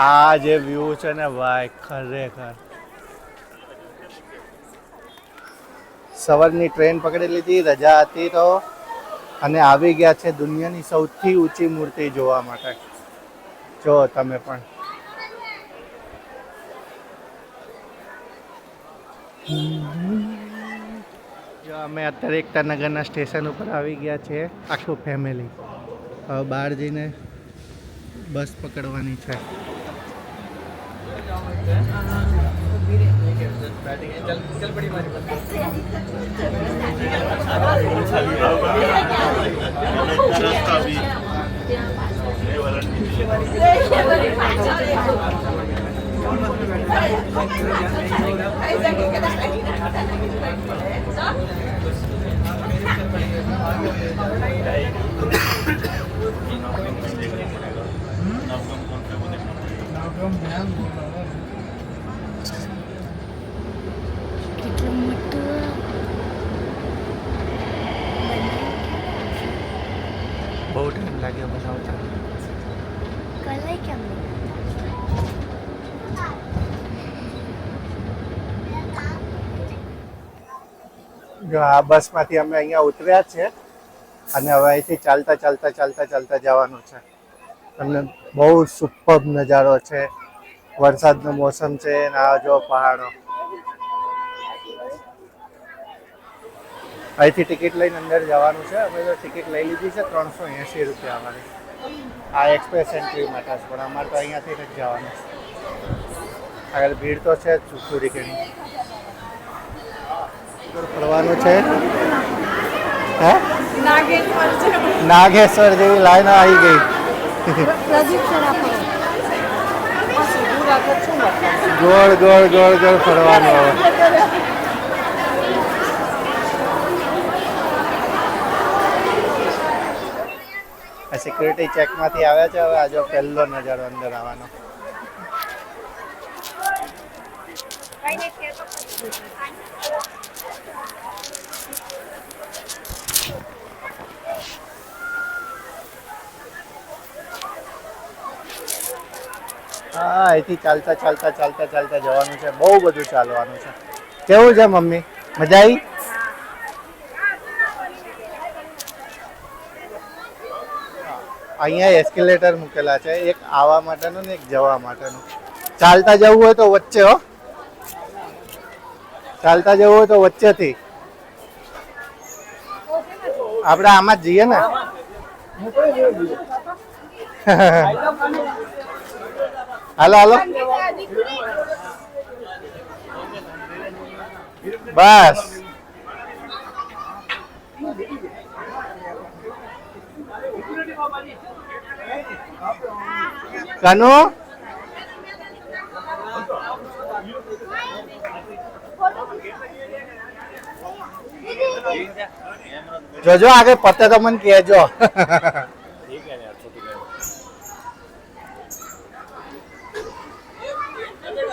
આ જે વ્યૂ છે ને ભાઈ ખરેખર. સવારની ટ્રેન પકડી લીધી, રજા હતી તો, અને આવી ગયા છે દુનિયાની સૌથી ઊંચી મૂર્તિ જોવા માટે. જો તમે પણ. જો અમે અત્યારે એકતાનગરના સ્ટેશન ઉપર આવી ગયા છે, આખું ફેમિલી. હવે બહાર જઈને બસ પકડવાની છે. બહુ ટાઈમ લાગ્યો બનાવતા. કલાઈ કેમ જો આ બસમાંથી અમે અહીંયા ઉતર્યા છે અને હવે અહીંથી ચાલતા ચાલતા ચાલતા ચાલતા જવાનું છે. અને બહુ સુપર નજારો છે, વરસાદનો મોસમ છે અને આ જો પહાડો. અહીંથી ટિકિટ લઈને અંદર જવાનું છે. અમે તો ટિકિટ લઈ લીધી છે 380 રૂપિયા વાળી. આ એક્સપ્રેસ એન્ટ્રી માટે છે, પણ અમારે તો અહીંયાથી જ જવાનું છે. આગળ ભીડ તો છે જ થોડી ઘણી. ફરવાનું છે. હે નાગેશ્વર જેવી લાઈન આવી ગઈ. ગોળ ગોળ ગોળ ગોળ ફરવાનું હવે. સિક્યુરિટી ચેકમાંથી આવ્યા છે. હવે આજો પહેલો નજારો અંદર આવવાનો. હા, અહીંથી ચાલતા ચાલતા ચાલતા ચાલતા જવાનું છે. બહુ બધું ચાલવાનું છે. કેવું છે મમ્મી, મજા આવી? અહીંયા એસ્કેલેટર મૂકેલા છે, એક આવવા માટેનું ને એક જવા માટેનું. ચાલતા જવું હોય તો વચ્ચે, હો, ચાલતા જવું હોય તો વચ્ચેથી. આપણે આમાં જ જઈએ ને. હાલો હાલો, બસ. કનુ જોજો આગળ પતે તો મને કહેજો.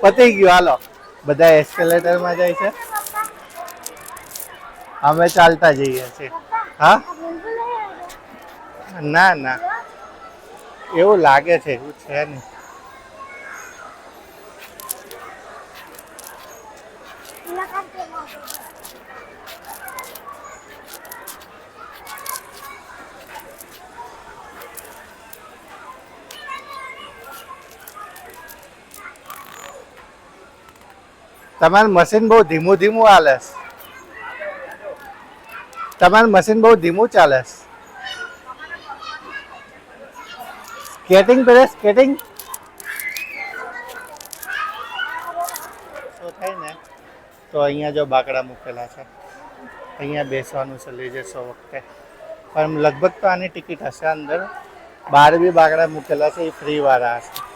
પતી ગયું. હાલો, બધા એસ્કેલેટરમાં જાય છે, અમે ચાલતા જઈએ છીએ. હા, ના ના, એવું લાગે છે, એવું છે નહીં. તમારું મશીન બહુ ધીમું ધીમું હાલે છે. તમારું મશીન બહુ ધીમું ચાલે છે. સ્કેટિંગ કરે, સ્કેટિંગ શું થાય ને. તો અહીંયા જો બાકડા મૂકેલા છે, અહીંયા બેસવાનું છે લઈ જશો વખતે. પણ લગભગ તો આની ટિકિટ હશે અંદર. બહાર બી બાકડા મૂકેલા છે, એ ફ્રી વાળા હશે.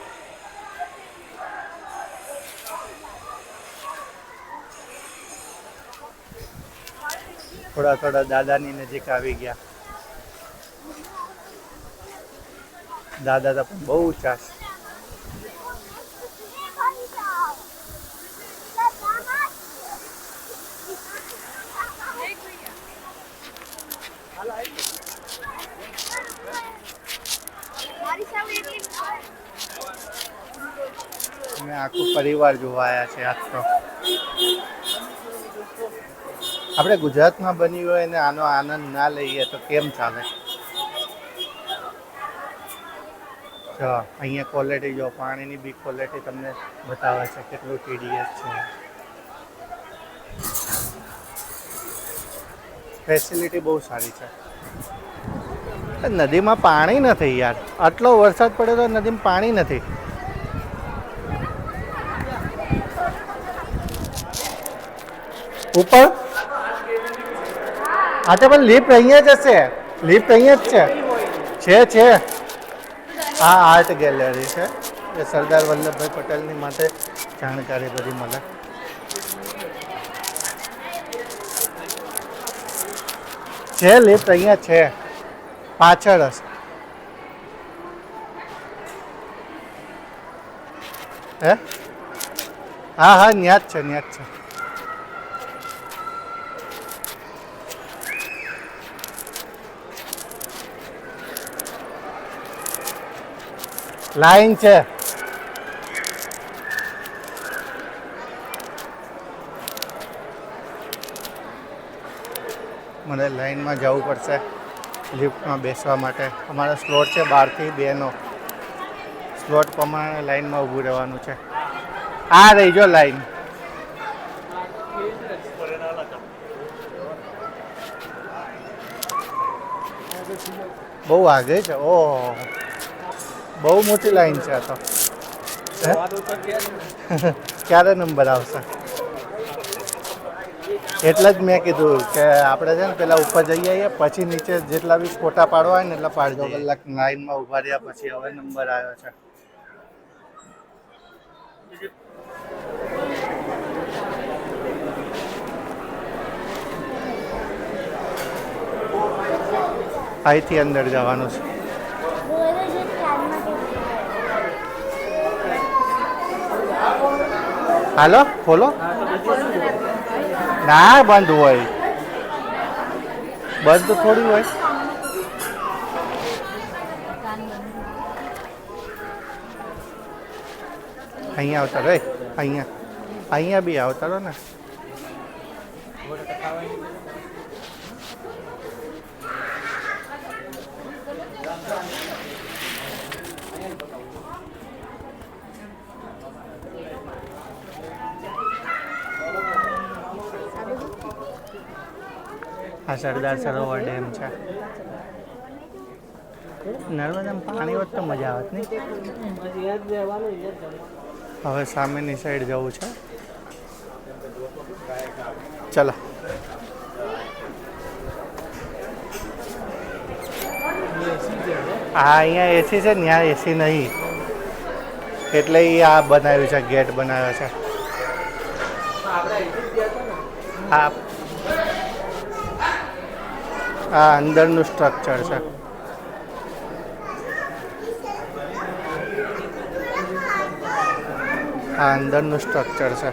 થોડા થોડા દાદાની નજીક આવી ગયા. દાદા તો પણ બહુ ઊંચા છે. અમે આખો પરિવાર જોવા આવ્યા છે આજ તો. આપણે ગુજરાતમાં બની હોય ને આનો આનંદ ના લઈએ તો કેમ ચાલે? જો અહીંયા ક્વોલિટી જો પાણીની બી ક્વોલિટી તમને બતાવે છે કેટલું TDS છે. ફેસિલિટી બહુ સારી છે. નદીમાં પાણી નથી યાર, આટલો વરસાદ પડે તો નદીમાં પાણી નથી. ઉપર હા તો પણ લિફ્ટ અહીંયા જ હશે, લિફ્ટ અહીંયા જ છે. હા આર્ટ ગેલેરી છે એ સરદાર વલ્લભભાઈ પટેલની માટે જાણકારી બધી મળે. છે લિફ્ટ અહીંયા છે, પાછળ હશે. હે હા હા ન્યા જ છે, ન્યા જ છે. લાઈન છે. મને લાઈનમાં જવું પડશે લિફ્ટમાં બેસવા માટે. અમારો સ્લોટ છે 12 થી 2 નો. સ્લોટ પ્રમાણે લાઈનમાં ઊભું રહેવાનું છે. આ રહી જો લાઈન. બહુ આગે છે. ઓહ બહુ મોટી લાઈન છે આ તો. ક્યારે નંબર આવશે? એટલે જ મેં કીધું કે આપણે છે ને પેલા ઉપર જઈ આવીએ પછી નીચે જેટલા બી ફોટા પાડવા હોય ને એટલા પાડજો. કલાક લાઈનમાં ઊભા રહ્યા પછી હવે નંબર આવ્યો છે. અહીંથી અંદર જવાનું છે. બોલે છે કાનમાં કે હાલો ખોલો. ના બંધ હોય, બંધ તો થોડી હોય. અહીંયા આવતા રે, અહીંયા બી આવતા રહો ને. આ સરદાર સરોવર ડેમ છે. નર્મદામાં પાણી હોત તો મજા આવત નહીં. હવે સામેની સાઈડ જવું છે. ચલો. હા અહીંયા એસી છે ને, ત્યાં એસી નહીં એટલે એ આ બનાવ્યું છે, ગેટ બનાવ્યો છે. હા આ અંદરનું સ્ટ્રક્ચર છે. આ અંદરનું સ્ટ્રક્ચર છે.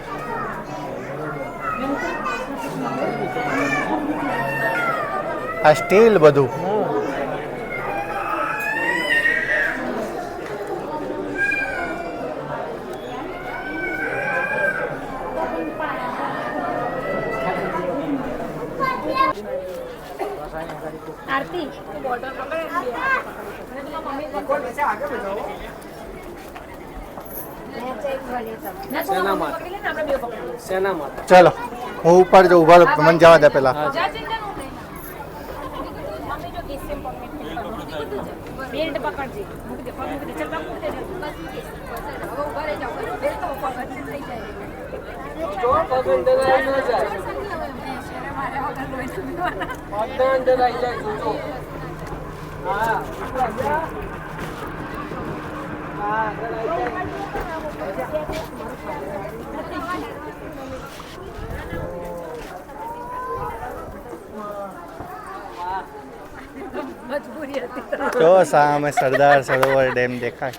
આ સ્ટીલ બધું. આરતી બોટલ ચલો હું ઉપર જો ઉભા રહો, મને જવા દે પેલા. તો સામે સરદાર સરોવર ડેમ દેખાય.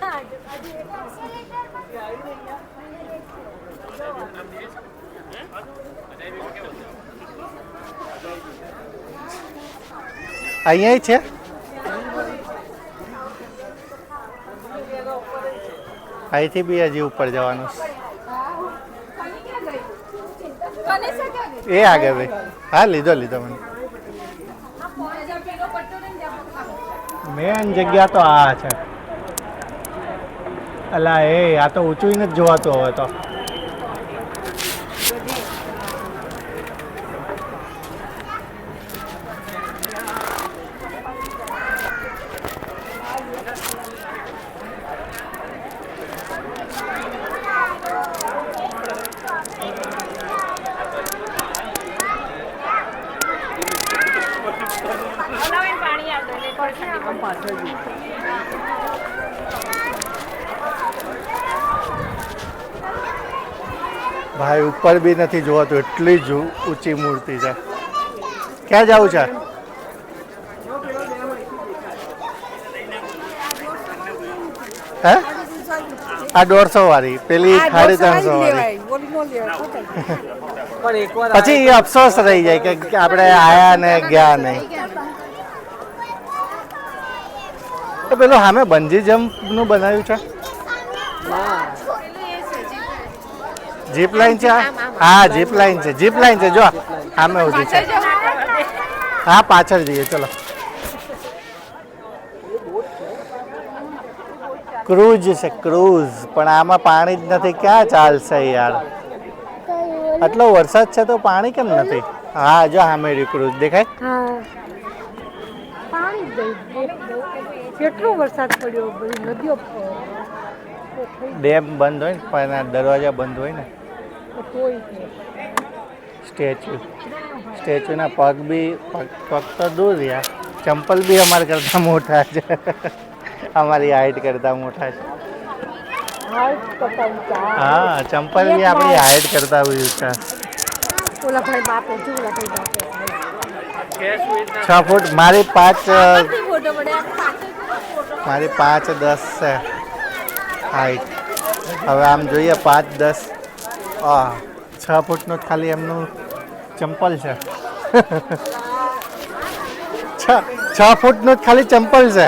અહીંયા છે. અહીંથી બી હજી ઉપર જવાનું એ આગળ ભાઈ હા લીધો મને મેન જગ્યા તો આ છે અલા એ આ તો ઊંચું નથી જોવાતું હવે તો ભાઈ ઉપર બી નથી જોવાતું એટલી જ ઊંચી મૂર્તિ છે ક્યાં જવું છે હે આ 150 વાળી પેલી 350 વાળી પછી એ અફસોસ રહી જાય કે આપણે આયા ને ગયા નહીં તો પેલું સામે બંજી જમ્પ નું બનાવ્યું છે જીપ લાઈન છે હા જીપ લાઈન છે જો સામે ઉભી છે હા પાછળ જઈએ ચલો ક્રૂઝ છે ક્રૂઝ પણ આમાં પાણી જ નથી ક્યાં ચાલશે યાર આટલો વરસાદ છે તો પાણી કેમ નથી હા જો સામે ક્રૂઝ દેખાય કેટલો વરસાદ પડ્યો બધી નદીઓ ડેમ બંધ હોય ને પણ દરવાજા બંધ હોય ને સ્ટેચ્યુના પગ તો દૂર રહ્યા ચંપલ બી અમારા કરતાં મોટા છે અમારી હાઈટ કરતાં મોટા છે હા ચંપલ બી આપણી હાઈટ કરતાં ઊંચા ઓલા ભાઈ બાપે જો ઓલા ભાઈ બાપે 6 ફૂટ મારી 5-10 છે હાઈટ હવે આમ જોઈએ 5-10 6 ફૂટનું જ ખાલી એમનું ચંપલ છે 6 ફૂટનું જ ખાલી ચંપલ છે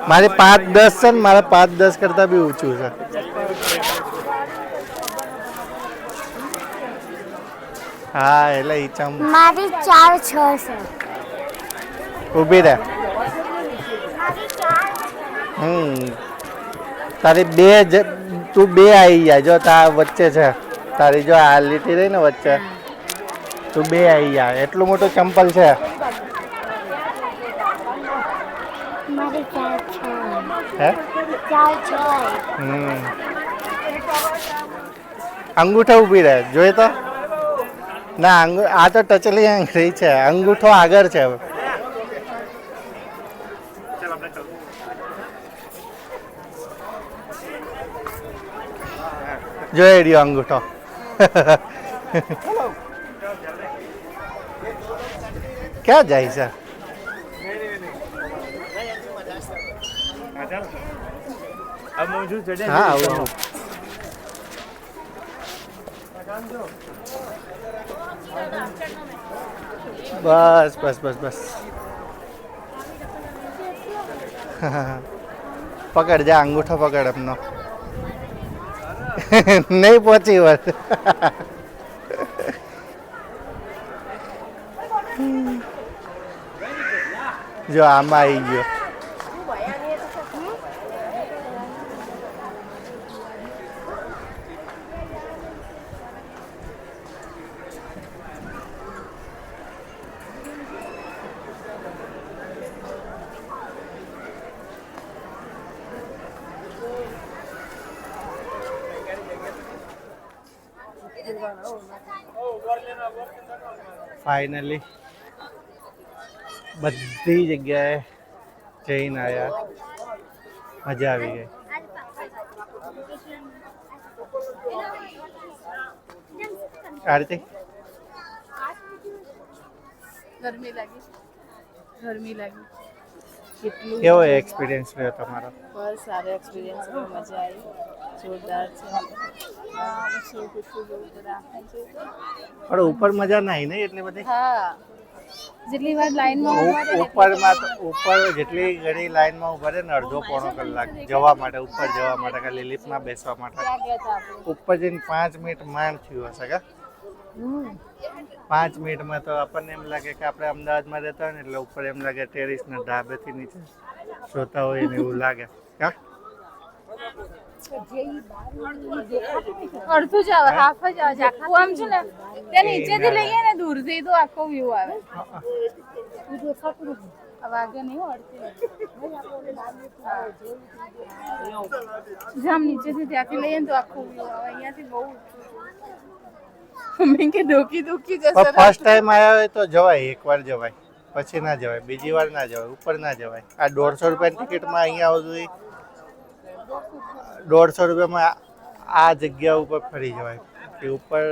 મારી 5-10 છે ને મારે 5-10 કરતાં બી ઊંચું છે હા એટલે ઈ મારી 4-6 છે ઊભી રહે તારી તું બે આવી જાય જો તાર વચ્ચે છે તારી જો આ લીટી રહી ને વચ્ચે તું બે આવી જાય એટલું મોટું ચંપલ છે મારી 4-6 હે 4-6 અંગૂઠો ઊભી રહે જોઈ તો ના આ તો ટચલી આંગળી છે અંગૂઠો આગળ છે જોઈ રહ્યો અંગૂઠો ક્યાં જાય છે હા આવું બસ પકડ જા અંગૂઠો પકડ એમનો નહીં પહોંચી વર જો આમાં આવી ગયો ફાઇનલી બધી જગ્યાએ જઈને આવ્યા મજા આવી ગઈ આરતી ગરમી લાગી કેવો એક્સપિરિયન્સ રહ્યો તમારો બસ સારો એક્સપિરિયન્સ છે મજા આવી જોરદાર છે પણ ઉપર મજા નહીં ને એટલી બધી હા જેટલી વાર લાઈનમાં ઊભા રહે ને ઉપરમાં તો ઉપર જેટલી ઘડી લાઈનમાં ઉભા રહે ને અડધો પોણો કલાક જવા માટે ઉપર જવા માટે ખાલી લિફ્ટમાં બેસવા માટે ત્યાં ગયા હતા આપણે. ઉપર જઈને 5 મિનિટ માંડ થયું હશે કે 5 મિનિટમાં તો આપણને એમ લાગે કે આપણે અમદાવાદમાં રહેતા હોય ને એટલે ઉપર એમ લાગે ટેરિસના ધાબેથી નીચે જોતા હોય ને એવું લાગે હા અડધું જ આવે, હાફ જ આવે. આખું આમ છે ને ત્યાં નીચેથી લઈએ ને દૂરથી તો આખો વ્યૂ આવે. વાગે નહીં અડધી જામ નીચેથી ત્યાંથી લઈએ ને તો આખો વ્યૂ આવે. અહીંયાથી બહુ મેં કે દુખી જશે. ફર્સ્ટ ટાઈમ આવ્યા હોય તો જવાય, એકવાર જવાય, પછી ના જવાય, બીજી વાર ના જવાય, ઉપર ના જવાય. આ 150 રૂપિયાની ટિકિટમાં અહીંયા આવું જોઈએ, 150 રૂપિયામાં આ જગ્યા ઉપર ફરી જવાય. કે ઉપર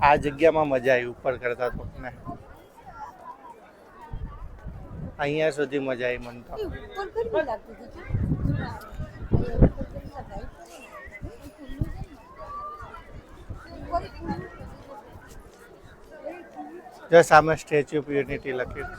આ જગ્યામાં મજા આવી ઉપર કરતા તો ને અહીંયા સુધી મજા આવી મને તો. જો સામે સ્ટેચ્યુ ઓફ યુનિટી લખ્યું.